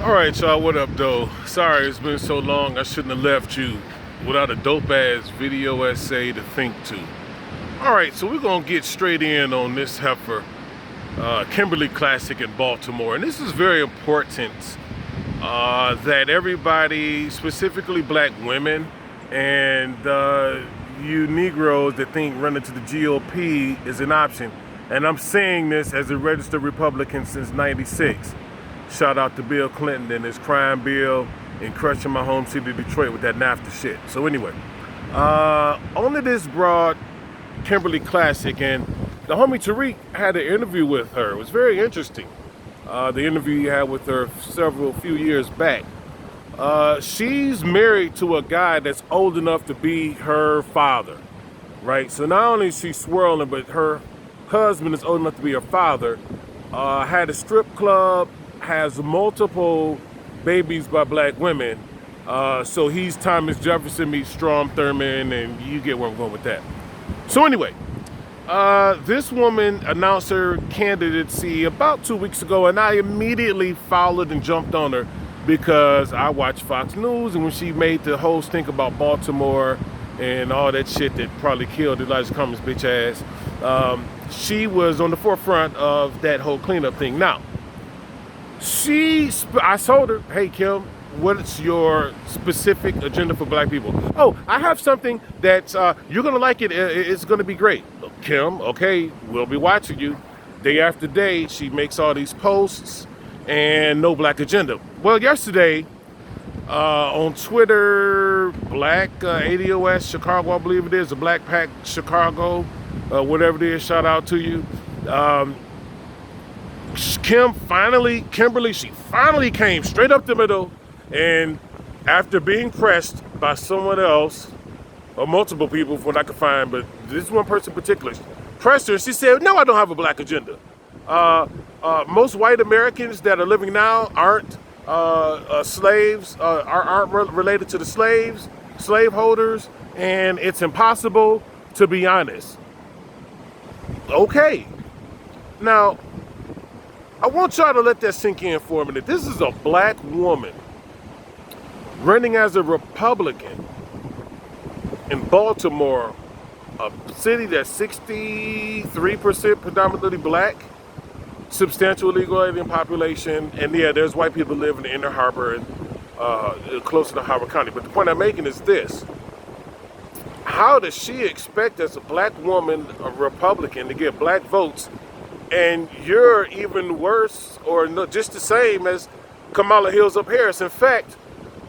All right, y'all, what up, though? Sorry it's been so long. I shouldn't have left you without a dope-ass video essay to think to. All right, so we're going to get straight in on this heifer, Kimberly Klacik in Baltimore. And this is very important that everybody, specifically black women and you Negroes that think running to the GOP is an option. And I'm saying this as a registered Republican since '96. Shout out to Bill Clinton and his crime bill and crushing my home city of Detroit with that NAFTA shit. So anyway, only this broad, Kimberly Klacik, and the homie Tariq had an interview with her. It was very interesting. The interview he had with her few years back. She's married to a guy that's old enough to be her father, right? So not only is she swirling, but her husband is old enough to be her father. Had a strip club, has multiple babies by black women. So he's Thomas Jefferson meets Strom Thurmond, and you get where I'm going with that. So anyway, this woman announced her candidacy about 2 weeks ago, and I immediately followed and jumped on her because I watch Fox News, and when she made the whole stink about Baltimore and all that shit that probably killed Elijah Cummings' bitch ass, she was on the forefront of that whole cleanup thing. Now, I told her, hey Kim, what's your specific agenda for black people? Oh, I have something that you're gonna like it. It's gonna be great. Kim, okay, we'll be watching you. Day after day, she makes all these posts and no black agenda. Well, yesterday on Twitter, Black ADOS Chicago, I believe it is, the Black Pack Chicago, whatever it is, shout out to you. Kimberly, she finally came straight up the middle, and after being pressed by someone else, or multiple people from what I could find, but this one person in particular, pressed her, she said, no, I don't have a black agenda. Most white Americans that are living now aren't slaves, aren't related to the slaveholders, and it's impossible to be honest. Okay. Now, I want y'all to let that sink in for a minute. This is a black woman running as a Republican in Baltimore, a city that's 63% predominantly black, substantial illegal alien population, and yeah, there's white people living in the inner harbor and close to Howard County. But the point I'm making is this. How does she expect, as a black woman, a Republican, to get black votes, and you're even worse or just the same as Kamala Harris? In fact,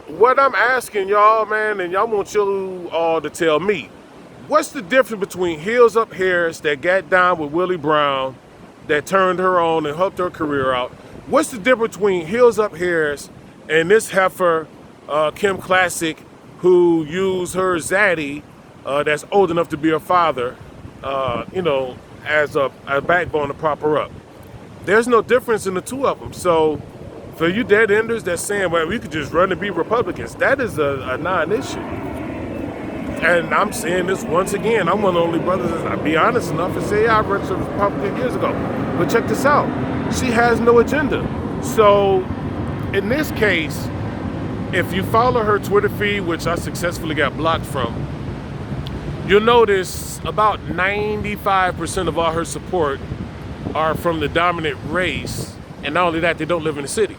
what I'm asking y'all, man, and y'all want you all to tell me, what's the difference between Hills Up Harris that got down with Willie Brown, that turned her on and helped her career out? What's the difference between Hills Up Harris and this heifer, Kim Klacik, who used her zaddy, that's old enough to be her father, as a backbone to prop her up? There's no difference in the two of them. So for you dead enders that's saying, well, we could just run and be Republicans, that is a non-issue. And I'm saying this once again, I'm one of the only brothers that I'll be honest enough and say, yeah, I registered as a Republican years ago. But check this out, she has no agenda. So in this case, if you follow her Twitter feed, which I successfully got blocked from, you'll notice about 95% of all her support are from the dominant race, and not only that, they don't live in the city.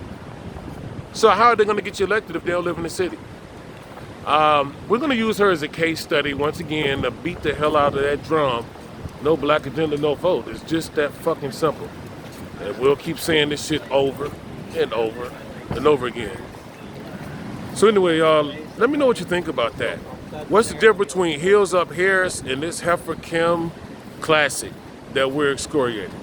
So how are they going to get you elected if they don't live in the city? We're going to use her as a case study once again to beat the hell out of that drum. No black agenda, no vote. It's just that fucking simple. And we'll keep saying this shit over and over and over again. So anyway, y'all, let me know what you think about that. What's the difference between Hills Up Harris and this heifer Kim Klacik that we're excoriating?